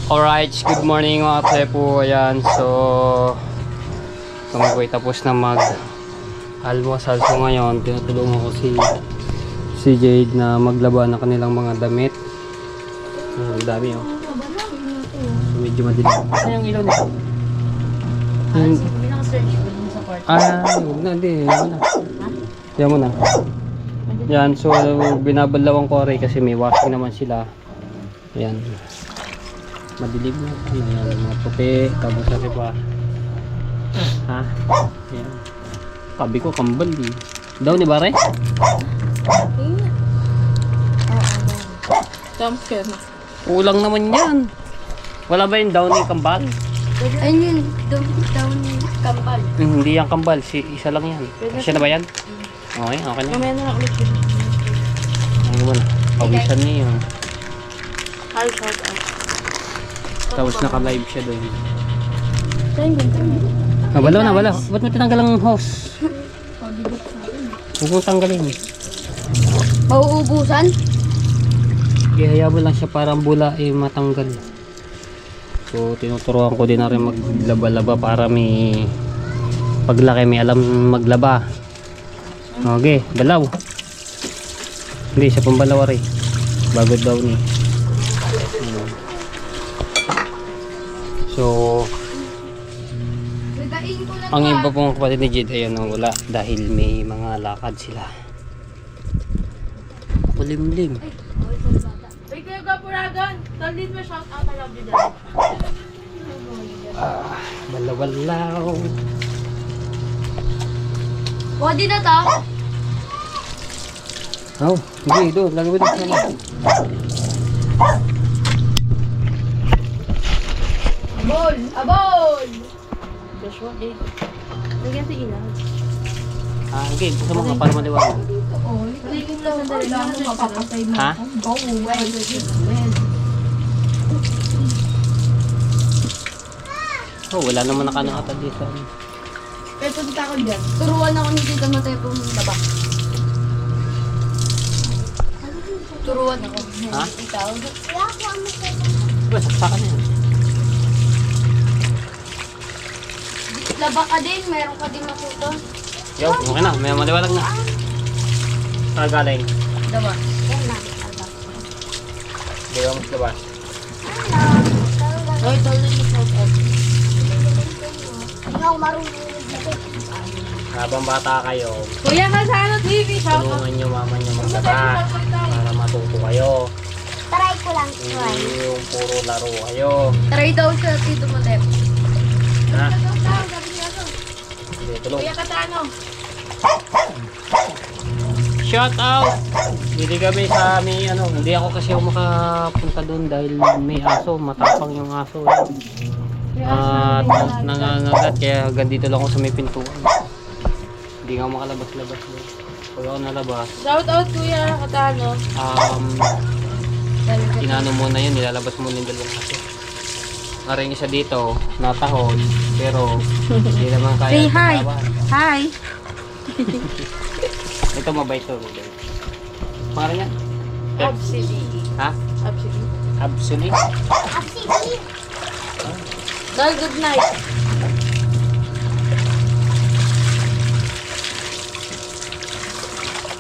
Alright, good morning mga trepo. Ayan, so kami po ay tapos na mag-almusal. So ngayon, tinutulungan ko si Jade na maglaba ng kanilang mga damit. Ang dami oh. So, medyo madilim. Ano yung ilaw nito? Huwag na, hindi. Yan mo na. Yan, so binabalawan ko rin kasi may washing naman sila. Ayan. Madilim na. Ano yan, mga puti. Tapos kasi pa. Ha? Ayan. Sabi ko, kambal eh. Daw ni Bare? Kulang naman yan. Wala ba yung daw ni kambal? Ayun yun, daw ni kambal. Hindi yan kambal. Isa lang yan. Siya na ba yan? Okay, okay na. Mamaya na lang ulit. Ano mo na? Pawisan niya yun. Hi, shout out. Tapos naka-live siya doon. Saan yun? Wala na, wala. Ba't mo tinanggal ang hose? Huwag mo tanggalin. Mauubusan? Ihayabol lang siya para ang bula ay matanggal. So tinuturuan ko din na rin maglaba-laba para may paglaki may alam maglaba. Okay, balaw. Hindi, siya pang balaw rin. Bago daw ni. So ang iba pong kapatid ni Jade ayun wala dahil may mga lakad sila. Kulimlim. Ay, kayo ka Puragan. Taldin mo shout out. I love you dad. Balawalaw. Wadi na ta? Oh, hindi, doon. Lagawin na siya naman. Abol! Abol! Joshua, eh. Lagyan sa ilaw. Okay. Gusto mo ka para maliwanag. Lagyan mo lang sandali. Lang ako mapapatay mo. Ha? Oh, wala naman nakanakata dito. Eh, punta ko dyan. Turuan ako ni Tita Matay pong laba. Turuan ako. Ha? Ikaw? Diba, saksakan na yan. Laba ka din. Meron ka din matuto. Yo, okay na. May maliwanag na. Saan galing? Daba. Hindi ba mas labas? Hoy, tolong mo shout out. Habang bata kayo, Kuya Kasano TV, shout out. tulungan nyo mama nyo maglaba para matuto kayo. Try ko lang. Hindi yung puro laro kayo. Try daw siya, Tito Matay. Ha? Hindi, tulong. Kuya Kasano. Shout out! Hindi kami sa may ano, hindi ako kasi makapunta doon dahil may aso, matapang yung aso. At nangangagat kaya gandito lang ako sa may pintuan. Hindi nga makalabas-labas doon. Pag ako nalabas, Shout out Kuya Kasano. inano muna yun, nilalabas muna yung dalawang aso. Maring isa dito, natahon, pero hindi naman kaya. Say hi. bitawan. Hi. Ito mabait to. Mabait. Pangalan yan? Absolutely. Ha? Absolutely. Absolute? Dal, good night.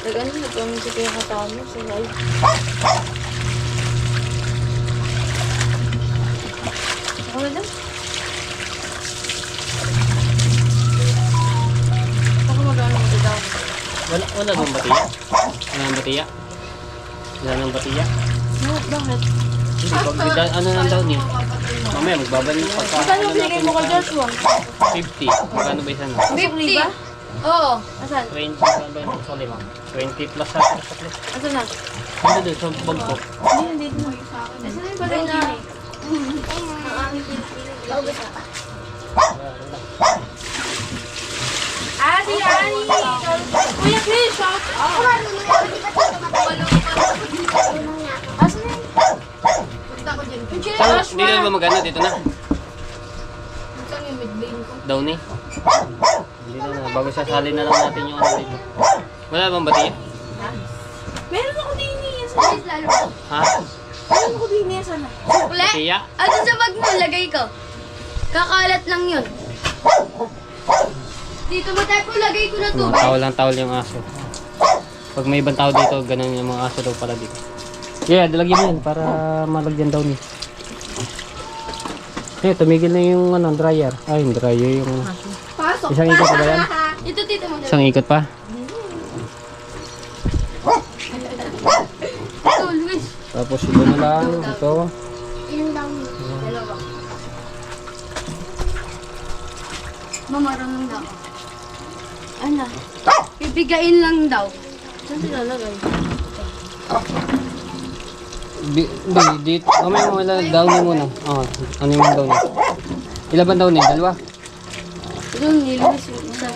Tagaan mo, nagpamin si Kuya Kasano sa live. Ako na lang. Ako magano ko daw. Wala nang batiya? Wala nang batiya? Wala nang batiya? No, bakit? Hindi, ano nang daw niya? Mamaya magbabalik pagka. Magkano binigay mo kay Joshua? 50. Magkano ba isa na? 50 ba? Oo. Asan? 20 ba yung sa lima? 20 plus sa saklit. Asan na? Ano doon sa bag ko? Hindi, hindi mo. Asan na yung bagay na? Ah, si Ani! Kuya Chris, shout out! Asan na yun? Punta ko dyan. Saan? Hindi na ba magano dito na? Punta yung midlane ko. Daw ni? Hindi na. Bago sasali na lang natin yung ano dito. Wala bang batiya? Meron ako din yan sa lalo. Ha? Meron ako din yan sana. Sukle? Kaya, Ano sa bag mo? Lagay ko. Kakalat lang yun. Dito mo tayo lagay ko na to. mga tawal yung aso. Pag may ibang tao dito, ganun yung mga aso daw pala dito. Yeah, dalagyan mo yan para malagyan daw ni. Tumigil na yung dryer. Ay, yung dryer yung... Pasok. Isang ikot pa ba yan? Ito tito mo. Isang ikot pa? Ito, Luis. Tapos ito na lang. Ito. Ilang daw. Dalawa. Mamarunong daw. Ano? Bibigain lang daw. Saan sila lagay? Dito. Mamaya mo wala. Downy muna. Ano yung downy? Ilan ba downy? Dalawa? Doon, ni Luis yung isa.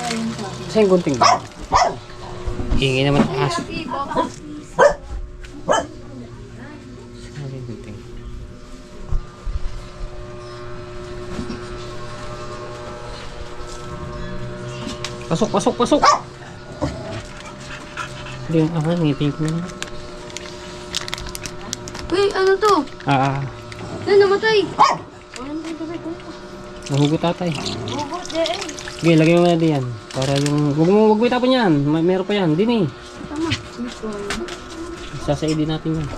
Isa yung gunting ba? Hingi naman ang aso. Isa yung gunting. Pasok, pasok, pasok! Hindi yung ngipin ko na. Uy, ano to? Yan, namatay. Nahugot tatay. Hugot din. Sige, lagay mo na diyan. Para yung... Huwag mo itapon yan. Meron pa yan. Din eh. Tama. Sasaidin natin yan.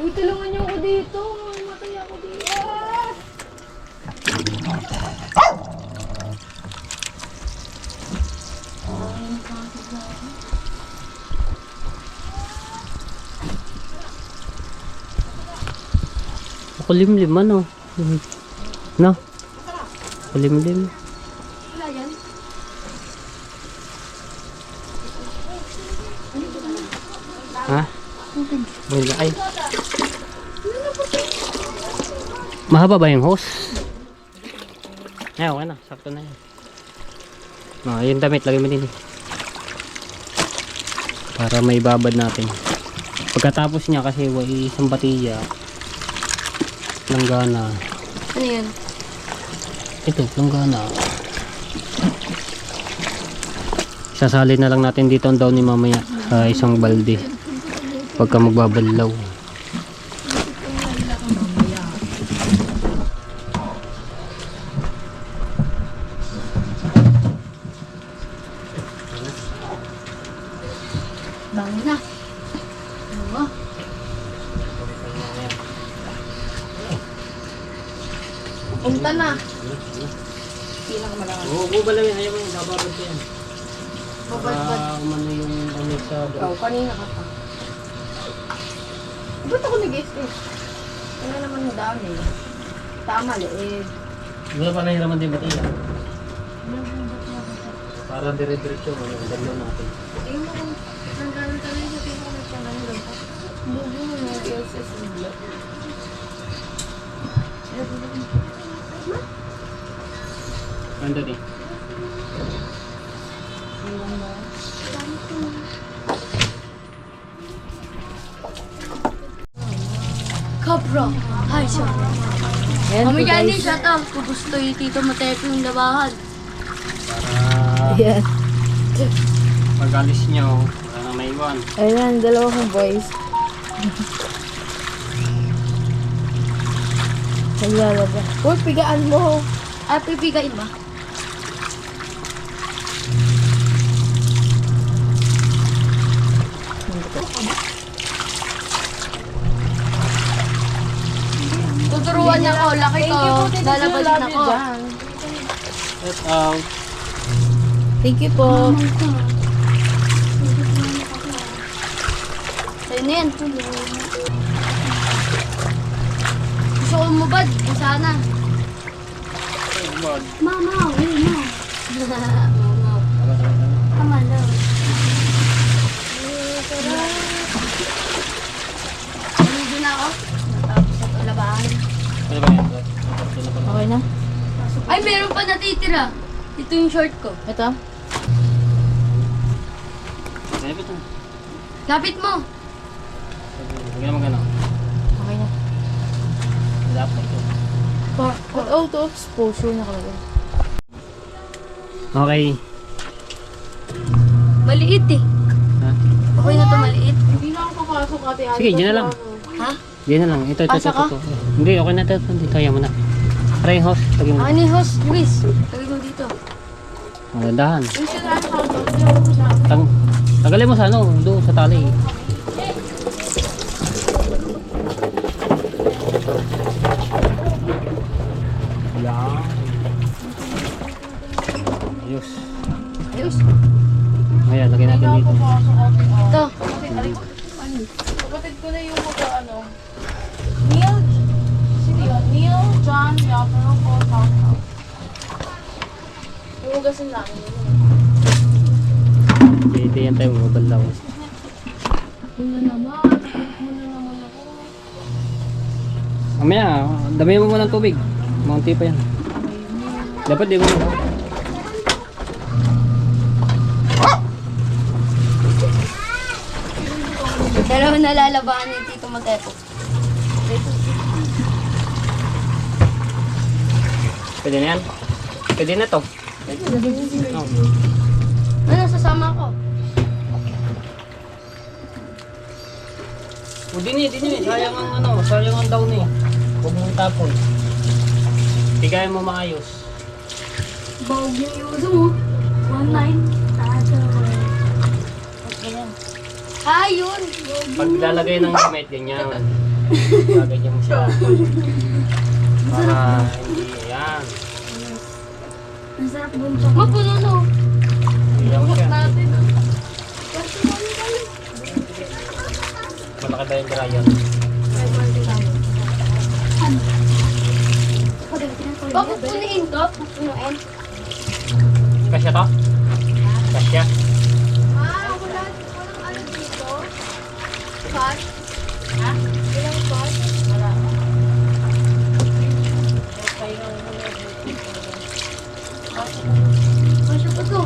Uy, tulungan niyo ako dito. Matay ako dito. Kulimlim ano? No? Kulimlim. Wala yan. Ha? Wala ay. Mahaba ba yung hose? Ay, okay na. Sakto na yan. Yung damit, lagay mo din eh. Para may babad natin. Pagkatapos niya kasi isang batiya. Langgana. Ano yan? Ito, langgana. Sasali na lang natin dito ang daw ni mamaya sa isang balde. Pagka magbabalaw. Bango na. Oo. Punta na. Oo, bubalawin. Ayaw mo, bababad ko yan. Babad-bad. Umano yung sa... Ikaw, kanina ka pa. Ba't ako nag-guess? Ano naman yung dami? Tama, liit. Wala pa nahiraman din batiya. Para dire-diretso ang dalaw natin. Tingnan mo kung nanggaling ka rin sa tingin ko nagtanggaling lang pa. Bubo mo na LSS block. Ando din. Kabra! Hi, siya. Mami Jenny, shut up. Kung gusto yung tito Matepo yung labahan. Para pag-alis nyo, wala nang maiwan. Ayan, dalawa kong boys. Naglalaba. Uy, pigaan mo. Ah, pipigain ba? Tuturuan niya ako, laki ko. Lalabas din ako. Set out. Thank you po. Sa'yo na yan. Gusto ko umubad. Sana. Mama, wait mo. Mama. Tama daw. Nandito na ako. Natapos ako labahan. Ano ba yan? Okay na? Ay, meron pa natitira. Ito yung short ko. Ito? Kaya ba ito? Lapit mo. Huwag naman gano'n. Okay na. Dapat ito. Auto exposure na kalagay. Okay. Maliit eh. Ha? Okay na to maliit. Hindi na ako papasok ate. Sige, dyan na lang. Ha? Diyan na lang. Ito. Asa ka? Hindi, okay na ito. Dito, ayaw mo na. Try host. Lagyan mo. Ano yung host, Luis? Lagay mo dito. Dahan. Yung sila sa house. Tagalin mo sa ano, doon sa tali. Yan. Ayos. Ayos. Ayan, lagyan natin dito. Papasok ate. Ito. Kapatid ko na yung ano. Neil. Sino yun? Neil, John, Yakaro po, Tao. Iugasin lang. Dito yan tayo, mabalaw. Muna naman. Muna naman ako. Mamaya, damihan mo muna ng tubig. Maunti pa yan. Dapat di mo na. Dalawa nalalabaan ni Tito Matepo. Pwede na yan? Pwede na to. Oh. Ano, sasama ko? O dini. Sayang ang ano, sayang ang down eh. Huwag mong tapon. Tigayan mo maayos. Bawag yung yuso mo. 1-9. Ayun. Pag lalagay ng gamit, ganyan. Gagawin mo siya. Para hindi, yan. Ang sarap bumsa. Mapuno no. Iyan mo siya. Natin. Malaki ba yung dryer? Bakit punuin to? Punuin. Kasya to? Kasya? Walang ano dito? Pot? Ha? Walang pot? Wala. Masya pa to.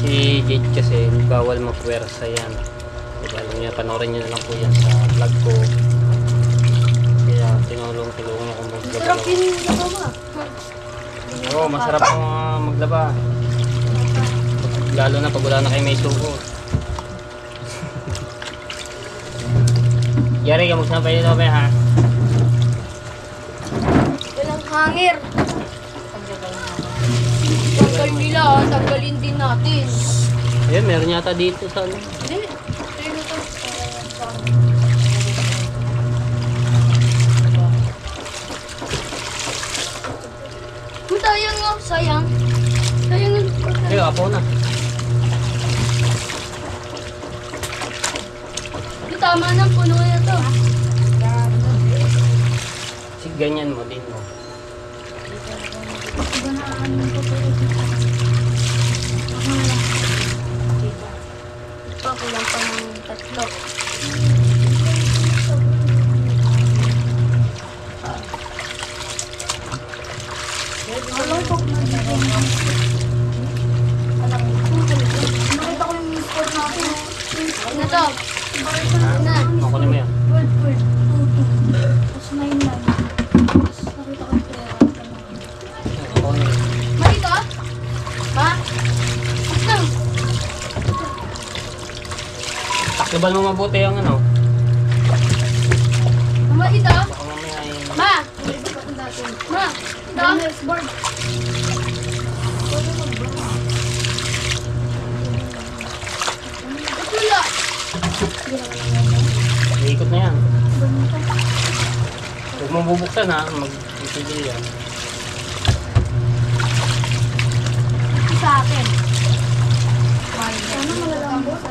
Si Jade kasi bawal mapuwersa yan. Diba alam niya, panoorin niyo na lang po yan sa vlog ko. Kaya tinulong-tulungan ako maglaba. Sarap yung laba. Oo, masarap ang maglaba. Lalo na pag wala na kayo may suko. Yari ka, magsampay nito ba ha? Walang hangir. Tanggal nila, tanggalin din natin. Ayun, meron yata dito sa ano. Hindi. Tayo na to. Sayang nga, sayang. Sayang nga. Ayun, apo na. Di tama na, puno na to. Ganyan mo din mo. Pa, kulang pa ng tatlo. Nakita ko yung sport natin. Ano to? Na. Ako na mo yan. Word. Tapos 9 lang. Tapos nakita ko yung pera. Ako na yan. Marito? Ma? Ano? Takibal mo mabuti yung ano. Mama, ito? Baka mamaya yung... Ma! Ma! Ito? Board. Wala. Iikot na yan. Huwag mong bubuksan ha. Mag-itigil yan. Sa akin. Sana malalambot.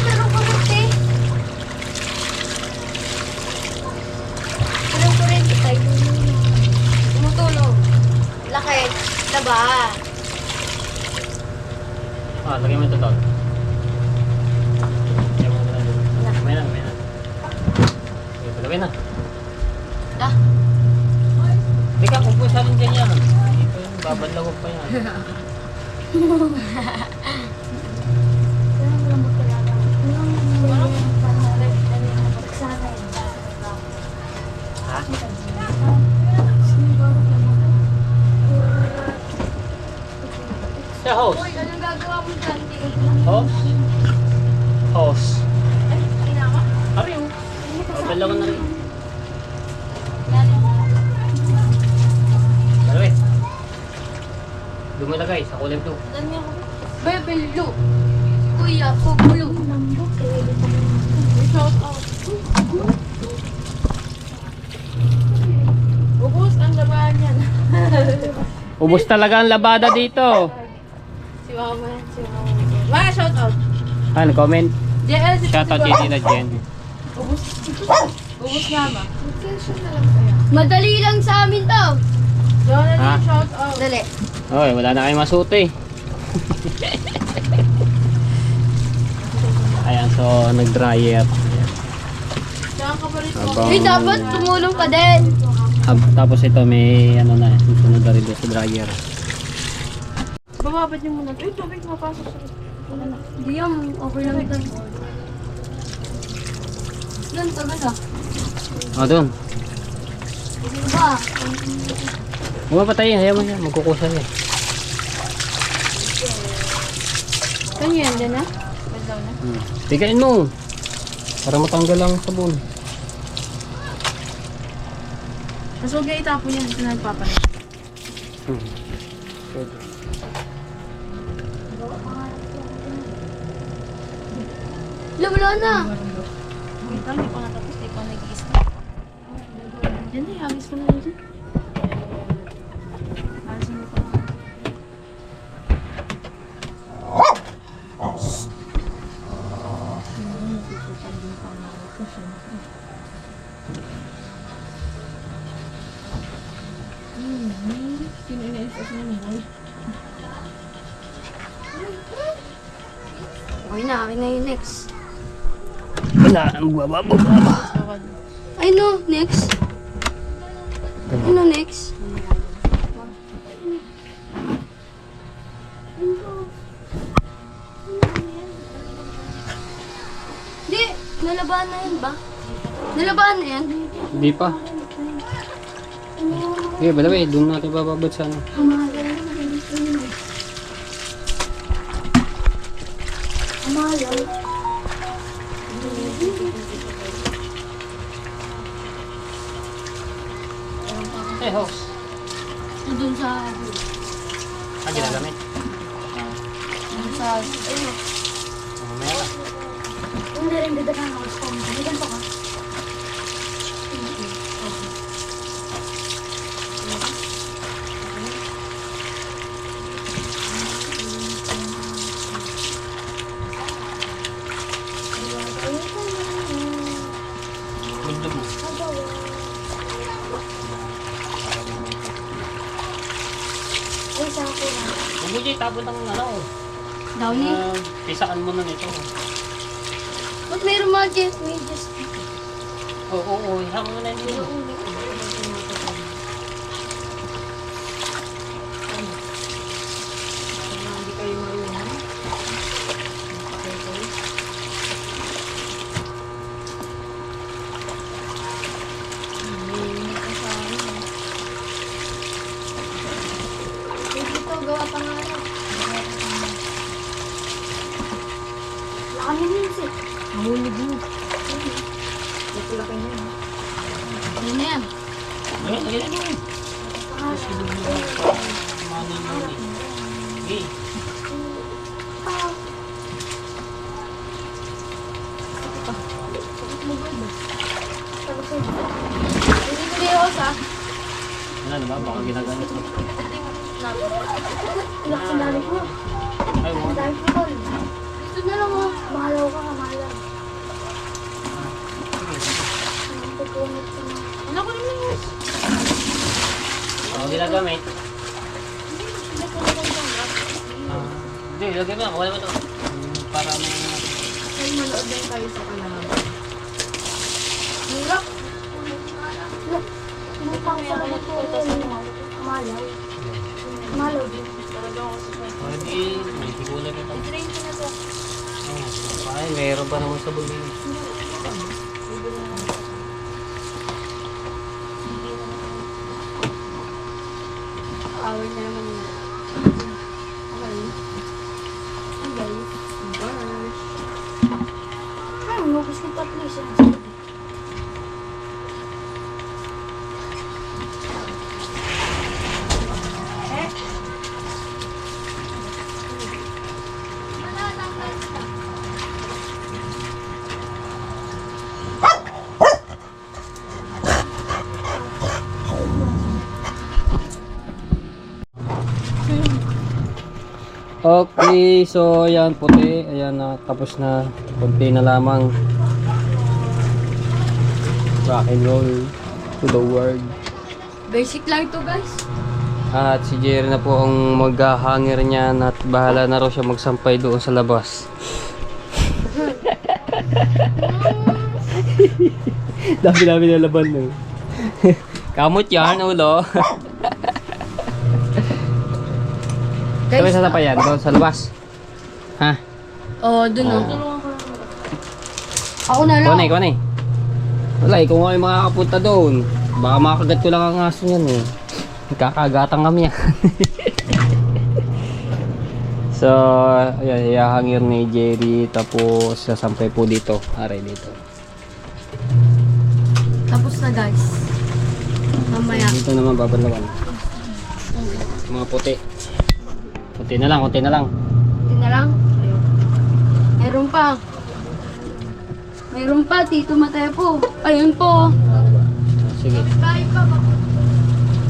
Meron pa kasi. Meron ko rin tayo. Tumutulog. Laki. Laba. Ah, lagyan mo ito doon. Lagyan mo ito doon. May na. Okay, lagyan na. Ah. Hindi ka, kung po sa rin dyan yan. Dito yung babalawag pa yan. Sa host. Anong gagawa mo dyan? Host? Host. Tinama? Ari oh. Dalawa na rin. Dalawa eh. Lumalagay sa kulay blue. Dami ako. Bebelo. Kuya, kukulo. Shout out. Ubus ang labahan yan. Ubus talaga ang labada dito. Si Mama yan, si Mama. Mga shout out. Ano, comment? JL, si Shoutout kay Tita Jen. Ubus. Ubus Mama. Madali lang sa amin to. Jonathan, Ha? shout out. Dali. Oy, wala na kayong masuti. Ayan, so nag-dryer. Saan ka pa rin po? Habang, Uy, dapat tumulong ka din. tapos ito may ano na, sunod na rin doon sa dryer. Bababad niyo muna. Uy, tubig mapasok sa... Wala na. Hindi yan, okay lang ito. Yan, tagal ah. O, doon. Ano ba? Huwag patayin, hayaan mo siya, magkukusa niya. Saan yan? Diyan na? Bandaw na? Tigain mo. Para matanggal ang sabon. Mas huwag kayo itapon yan. Ito na nagpapalit. Wala na. Wait lang, hindi ko natapos. Hindi ko nag-i-stop. Yan na, hagis ko na yun dyan. Alisin mo pa. Sino ina-SS niya mo? Okay na, akin na yung next. Wala, ang bababa. Ay no, next. Ano next? Hindi, nalabahan na yan ba? Nalabahan na yan? Hindi pa. Okay, by the way, doon natin bababad sa ano. Amalan. Hey, host. Doon sa... Ang ginagamit? Doon sa... Ayun. Mamaya. Hindi rin ganda ka ng phone. Hindi ganito ka. Gusto mo. Ay, sa ako na. Huwag mo dyan, tapon ng ano. Downy? Pisaan mo na nito. Ba't mayroon mga just... May just... Oo, ihang mo na dito. Hindi kayo marunong. Dito, gawa pa nga ano. Laki minsan. Mahulig mo. Laki niya. Ano na yan? Ayun, ayun, ayun. Okay. Dito kayo, Osa. Ano na ba? Baka ginagamit mo. Ilak sa dali ko. Ay, wala. Dali ko. Ito na lang oh. Mahalaw ka, mahalaw. Ano ko naman yun? Baka ginagamit. Hindi, ilagay mo. Wala mo ito. Para may... Ay, manood din kayo sa kalaban. Hirap. Pinupang sa mga ko. Mahalaw. Mahalaw din. Talaga ako sa Hindi, meron pa naman sa bumili. Awal na naman yun. Okay. Okay. Bars. Ay, mabos kita please. Okay, so ayan puti, ayan na tapos na, konti na lamang. Rock and roll to the world. Basic lang to guys. At si Jerry na po ang maghahangir niyan at bahala na raw siya magsampay doon sa labas. Dami-dami na laban no. Kamot yan, ulo. Sabi sa tapayan, doon sa labas. Ha? Oo, dun o. Ako na lang. Kuwanay. Wala, ikaw nga yung makakapunta doon. Baka makagat ko lang ang aso yan eh. Kakagatan kami yan. So, ayan, ihahangir ni Jerry. Tapos, sasampay po dito. Aray dito. Tapos na guys. Mamaya. Dito naman babalawan. Mga puti. Kunti na lang. Hindi na lang. Meron pa. Meron pa, Tito Matepo. Ayun po. Sige.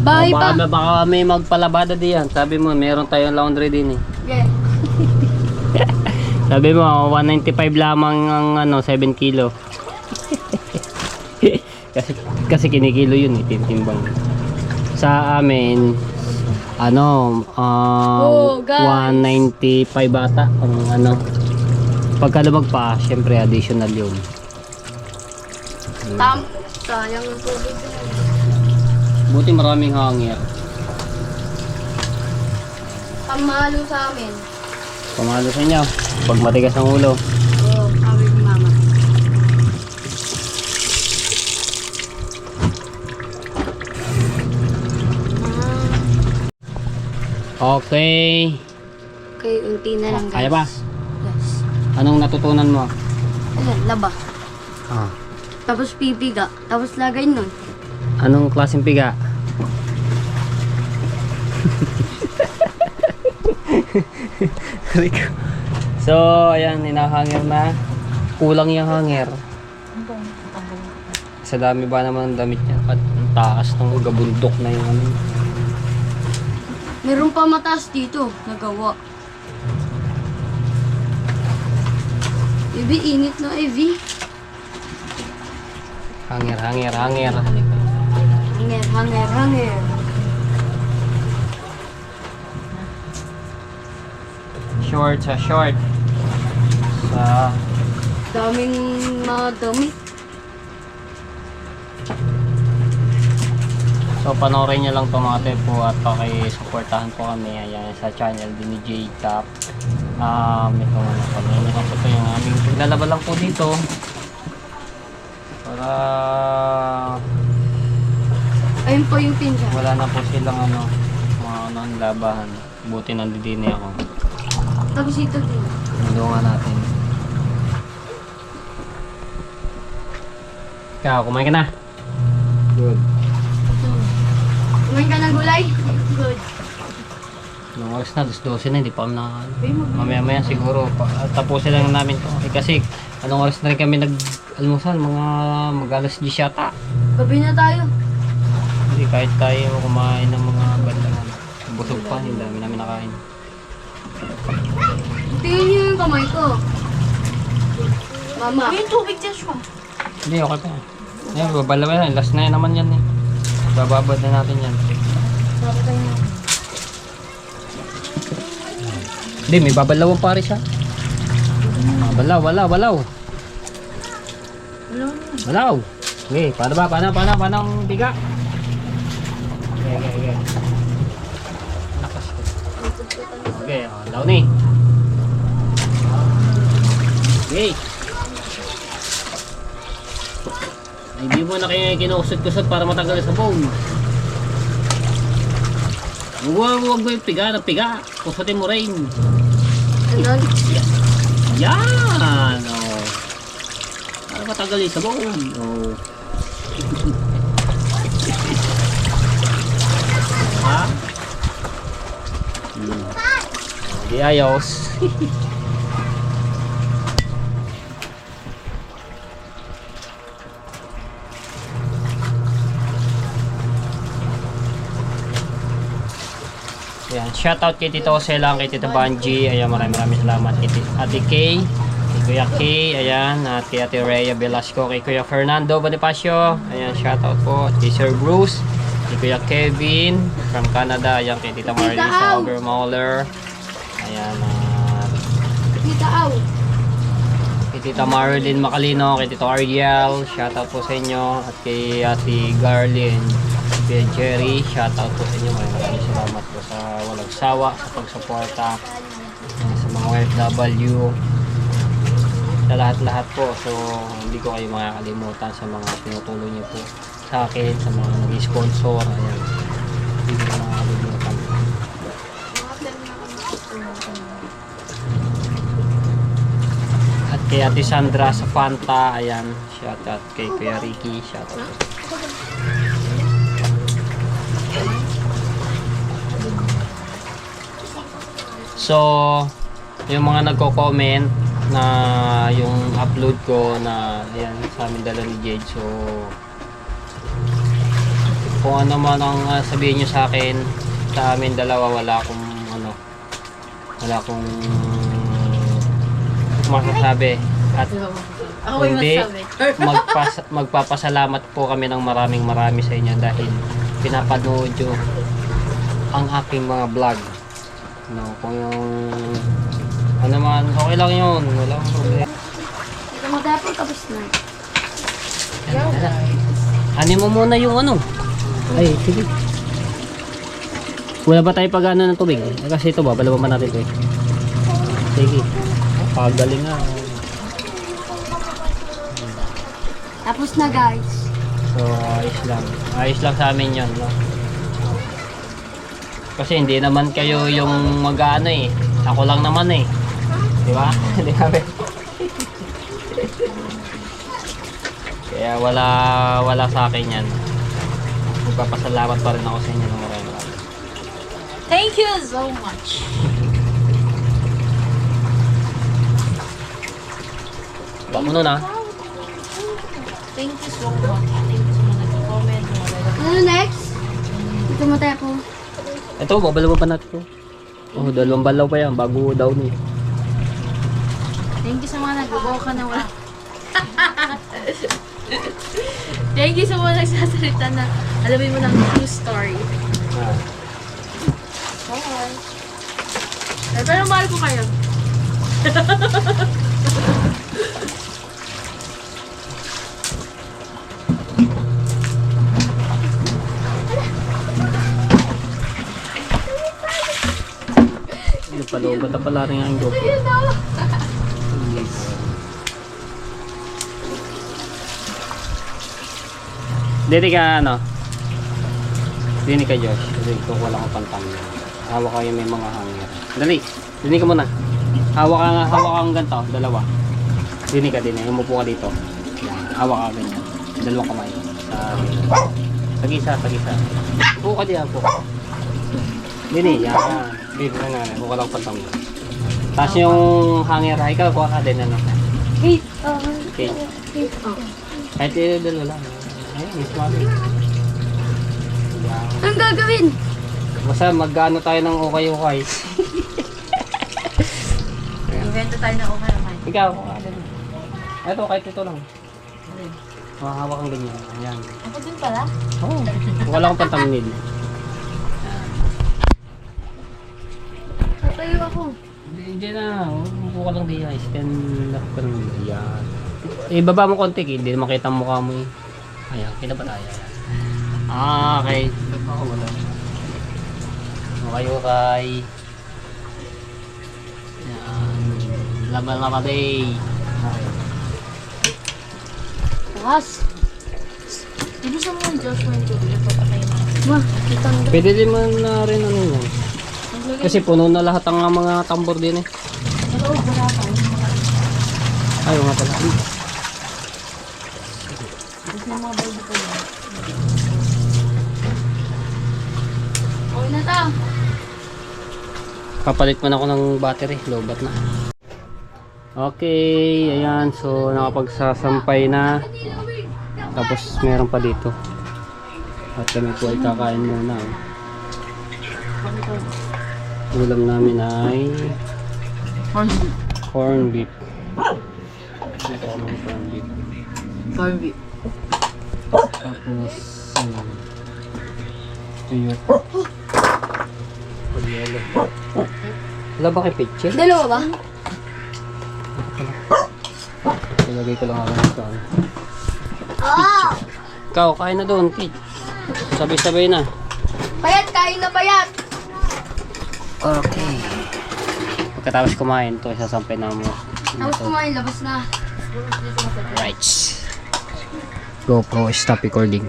Bahay pa. Baka may magpalabada diyan. Sabi mo, meron tayong laundry din eh. Okay. Sabi mo, 195 lamang ang 7 kilo. kasi kinikilo yun eh, tintimbang. Sa amin, guys. 195 bata ang pagka lumag pa, syempre additional yun. Sayang ang tubig. Buti maraming hangir. Pamalo sa amin. Pamalo sa inyo, pag matigas ang ulo. Oo, sabi ni Mama. Okay. Okay, unti na lang guys. Kaya ba? Yes. Anong natutunan mo? Ayan, laba. Ah. Tapos pipiga. Tapos lagay nun. Anong klaseng piga? So, ayan, hinahangir na. Kulang yung hangir. Sa dami ba naman ang damit niya? At ang taas ng gabundok na yung Meron pa mataas dito. Nagawa. Evi, init na Evi. hangir. Hanger. Short sa short. Sa Daming mga damit. So panoorin nyo lang ito mga tepo at pakisuportahan po kami ayan, sa channel din ni J-Cap. Ito ano kami. Ito yung aming paglalaba lang po dito. Para Ayun po yung pinsan. wala na po silang mga labahan. Buti nandidini ako. Tapos ito din. Tulungan natin. Ikaw, kumain ka na? Good. Kumain ka ng gulay? Good. Nung oras na, 12 na, hindi pa kami mamaya siguro. Tapusin lang namin ito. Kasi anong oras na rin kami nag-almusal? Mga mag-alas 10 yata. Gabi na tayo. Hindi, kahit tayo kumain ng mga bandalan. Busog pa, hindi dami namin nakain. Tingnan niyo yung kamay ko. Mama. Yung tubig, Joshua. Hindi, okay pa. Ayan, babalawa na. Last na yan naman yan eh. Bababad na natin yan. Hindi, may babalawan pa rin siya. Balaw. Okay, paano ba? Paano ang biga? Okay. Lakas ko. Okay, daw ni. Okay. Hindi mo na kaya kinusot-kusot para matanggal sa bone. Huwag mo yung piga na piga. Kusutin mo rin. Ganun. Yan! Oh. Para matanggal sa bone. Oh. Ha? Di ayos. Ayan, shoutout kay Tito Selang, kay Tito Banji. Ayan, maraming salamat kay Ate Kay, kay Kuya Kay, ayan, at kay Ate Rhea Velasco, kay Kuya Fernando Bonifacio. Ayan, shoutout po. At kay Sir Bruce, kay Kuya Kevin from Canada. Ayan, kay Tita Marley sa Overmauler. Ayan, Kita aw. kay Tita Marilyn Macalino, kay Tito Ariel, shoutout po sa inyo. At kay Ate Garlin, kay Jerry, shoutout po sa inyo. Maraming salamat po sa walang sawa sa pagsuporta sa mga OFW, sa lahat-lahat po. So hindi ko kayo makakalimutan sa mga tinutulong niyo po sa akin, sa mga nag-sponsor. Ayan, hindi ko makakalimutan. At kay Ate Sandra sa Fanta, ayan, shoutout kay Kuya Ricky, shoutout po. So, yung mga nagko-comment na yung upload ko na ayan, sa amin dala ni Jade. So, kung ano man ang sabihin nyo sa akin, sa amin dalawa, wala akong masasabi. At hindi, magpapasalamat po kami ng marami sa inyo dahil pinapanood nyo ang aking mga vlog. No, kung yung ano man, okay lang yun, wala akong problema. Ito mo dapat tapos na. Ani mo muna yung ano. Ay, sige. Wala ba tayo pag ano ng tubig? Kasi ito ba, balaban pa natin ito eh. Sige. Pagaling nga. Tapos na guys. So, ayos lang. Ayos lang sa amin yun, no? Kasi hindi naman kayo yung mag-ano eh. Ako lang naman eh. Di ba? Hindi kami. Kaya wala sa akin yan. Magpapasalamat pa rin ako sa inyo ng marami. Thank you so much. Ba mo nun ah. Thank you so much. Thank you sa mga nag-comment. Ano next? Ito mo tayo po. Ito, babalaw pa natin ito. Oh, dalawang balaw pa yan, bago daw ni. Thank you sa mga nag-go ka na wala. Thank you sa mga nagsasalita na alamin mo ng true story. Ah. Bye. Pero mahal ko kayo. Palooban na pala rin ang grupo. Dito ka ano? Dini ka Josh. Dito wala akong pantang. Hawak kayo may mga hanger. Dali. Dini ka muna. Hawak kang ganito. Dalawa. Dini ka din. Umupo ka dito. Yan. Hawak ka ganyan. Dalawang kamay. Tag-isa. Upo ka diyan. Dini. Yan. Dito na nga. Huwag ka lang pantang. Tapos yung hanger. Ikaw kuha ka din. Ano? Wait. Okay. Kahit dalawa lang. Ayun, miss mami. Anong gagawin? Basta mag-ano tayo ng ukay-ukay. Invento tayo na okay. Ikaw, ito, kahit ito lang. Mahawak kang ganyan. Ayan. Ako din pala? Oo. Wala akong pantamnil. Tatayo ako. Hindi na. Upo ka lang diya. Stand up ka lang diya. Ibaba mo konti. Hindi makita ang mukha mo eh. Ayan, kita ba tayo? Okay. Okay. Ayan. Laban day. Gas. Bilisan mo yung Diyos mo yung tubig. Ma, kitang Pwede din man na rin ano yan. Kasi puno na lahat ang mga tambor din eh. Pero wala pa. Ayaw nga pala. Gusto mo mga balde ko yan. Okay na ta. Papalit man ako ng battery. Lobat na. Okay. Ayan. So nakapagsasampay na. Tapos meron pa dito. At kami po ay kakain muna. Ulam namin ay corn beef. Corn beef. Barbie. Tapos tuyot. Pagyelo. Wala ba kay peche? Dalawa ba? Ilagay ko lang ako sa ano. Ikaw, kain na doon, kid. Sabay-sabay na. Payat, kain na payat. Okay. Pagkatapos kumain, ito isasampay na mo. Tapos kumain, labas na. Right. GoPro, stop recording.